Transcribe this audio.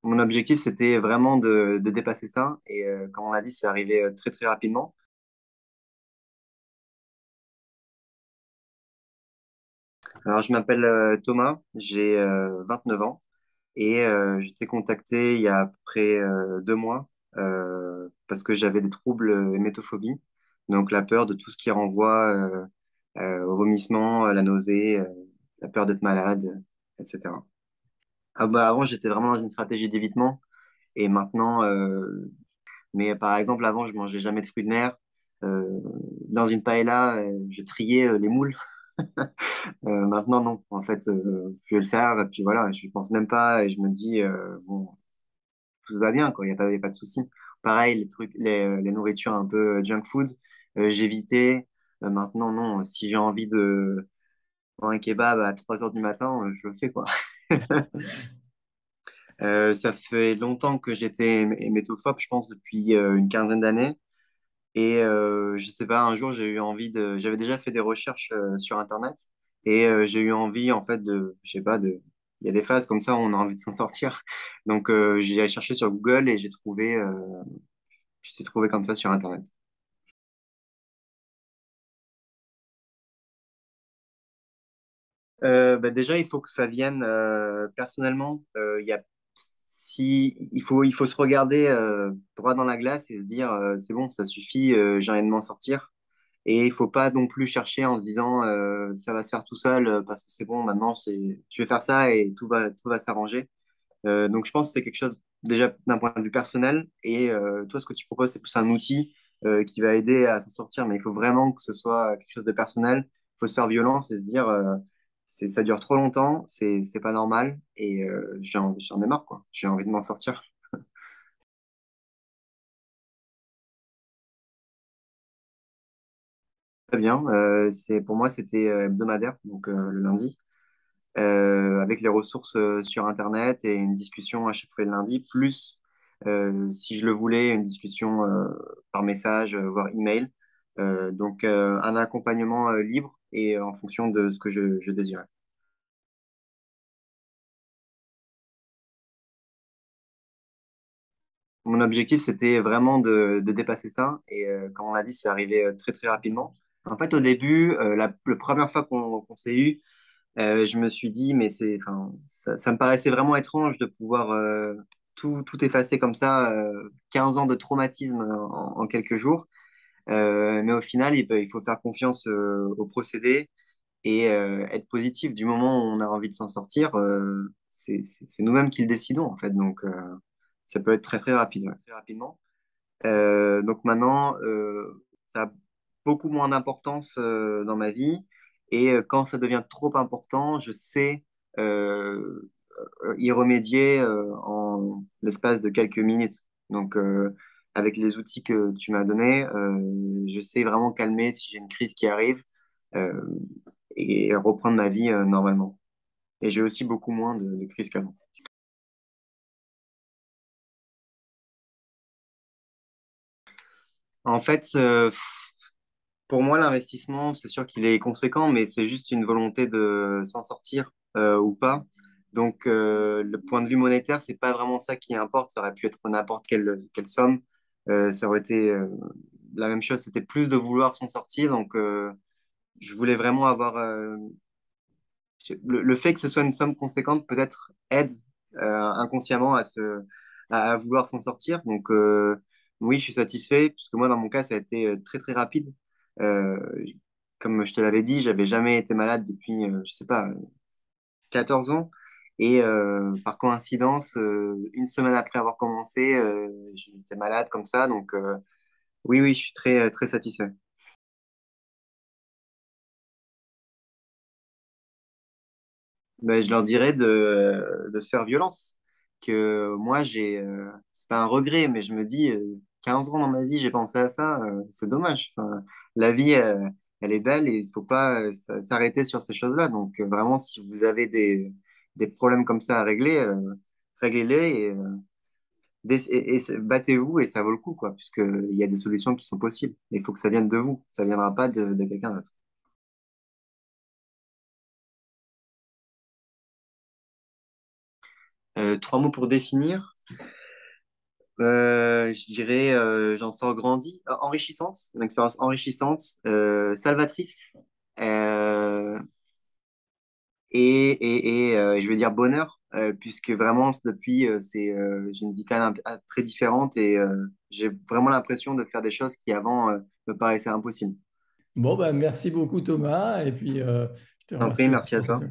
Mon objectif, c'était vraiment de dépasser ça. Et comme on l'a dit, c'est arrivé très très rapidement. Alors, je m'appelle Thomas, j'ai 29 ans et j'étais contacté il y a à peu près 2 mois parce que j'avais des troubles hémétophobie, donc la peur de tout ce qui renvoie au vomissement, à la nausée, la peur d'être malade, etc. Ah bah, avant, j'étais vraiment dans une stratégie d'évitement et maintenant, mais par exemple, avant, je mangeais jamais de fruits de mer. Euh, dans une paella, je triais les moules. Maintenant, non. En fait, je vais le faire et puis voilà, je pense même pas et je me dis, bon, tout va bien, quoi. Il y a pas de souci. Pareil, les trucs, les nourritures un peu junk food, j'évitais. Maintenant, non. Si j'ai envie de prendre un kebab à 3 heures du matin, je le fais, quoi. Ça fait longtemps que j'étais hémétophobe, je pense depuis une quinzaine d'années. Et je sais pas, un jour, j'ai eu envie de. J'avais déjà fait des recherches sur Internet et j'ai eu envie, en fait, de. Je sais pas, de. Il y a des phases comme ça où on a envie de s'en sortir. Donc, j'ai cherché sur Google et je t'ai trouvé comme ça sur Internet. Bah, déjà, il faut que ça vienne personnellement. Il y a, si, il faut se regarder droit dans la glace et se dire c'est bon, ça suffit, j'ai rien de m'en sortir. Et il faut pas non plus chercher en se disant ça va se faire tout seul parce que c'est bon, maintenant je vais faire ça et tout va s'arranger. Donc je pense que c'est quelque chose déjà d'un point de vue personnel et toi ce que tu proposes c'est plus un outil qui va aider à s'en sortir, mais il faut vraiment que ce soit quelque chose de personnel. Il faut se faire violence et se dire ça dure trop longtemps, c'est pas normal et j'en ai marre quoi. J'ai envie de m'en sortir. Très bien. C'est pour moi c'était hebdomadaire donc le lundi. Avec les ressources sur Internet et une discussion à chaque fois le lundi, plus, si je le voulais, une discussion par message, voire email. Donc, un accompagnement libre et en fonction de ce que je désirais. Mon objectif, c'était vraiment de dépasser ça. Et comme on l'a dit, c'est arrivé très, très rapidement. En fait, au début, la première fois qu'on s'est eu, je me suis dit, mais enfin, ça me paraissait vraiment étrange de pouvoir tout effacer comme ça, 15 ans de traumatisme en quelques jours. Mais au final, il faut faire confiance au procédé et être positif. Du moment où on a envie de s'en sortir, c'est nous-mêmes qui le décidons, en fait. Donc, ça peut être très, très rapide, ouais, très rapidement. Donc maintenant, ça a beaucoup moins d'importance dans ma vie. Et quand ça devient trop important, je sais y remédier en l'espace de quelques minutes. Donc, avec les outils que tu m'as donnés, je sais vraiment calmer si j'ai une crise qui arrive euh, et reprendre ma vie normalement. Et j'ai aussi beaucoup moins de crises qu'avant. En fait, pour moi, l'investissement, c'est sûr qu'il est conséquent, mais c'est juste une volonté de s'en sortir ou pas. Donc, le point de vue monétaire, c'est pas vraiment ça qui importe. Ça aurait pu être n'importe quelle somme. Ça aurait été la même chose. C'était plus de vouloir s'en sortir. Donc, je voulais vraiment avoir le fait que ce soit une somme conséquente, peut-être aide inconsciemment à vouloir s'en sortir. Donc, oui, je suis satisfait, puisque moi, dans mon cas, ça a été très, très rapide. Euh, Comme je te l'avais dit, j'avais jamais été malade depuis, je sais pas, 14 ans. Et par coïncidence, une semaine après avoir commencé, j'étais malade comme ça. Donc, oui, oui, je suis très, très satisfait. Ben, je leur dirais de se faire violence. Que moi, c'est pas un regret, mais je me dis, 15 ans dans ma vie, j'ai pensé à ça, c'est dommage. Enfin, la vie, elle est belle et il faut pas s'arrêter sur ces choses-là. Donc, vraiment, si vous avez des problèmes comme ça à régler, réglez-les et battez-vous et ça vaut le coup, quoi, puisqu'il y a des solutions qui sont possibles. Mais il faut que ça vienne de vous, ça viendra pas de quelqu'un d'autre. 3 mots pour définir. Je dirais, j'en sors grandi, enrichissante, une expérience enrichissante, salvatrice, euh, je vais dire bonheur, puisque vraiment depuis, j'ai une vie quand même très différente et j'ai vraiment l'impression de faire des choses qui avant me paraissaient impossibles. Bon, ben, merci beaucoup Thomas, et puis je te Je t'en prie, remercie aussi merci à pour cette toi.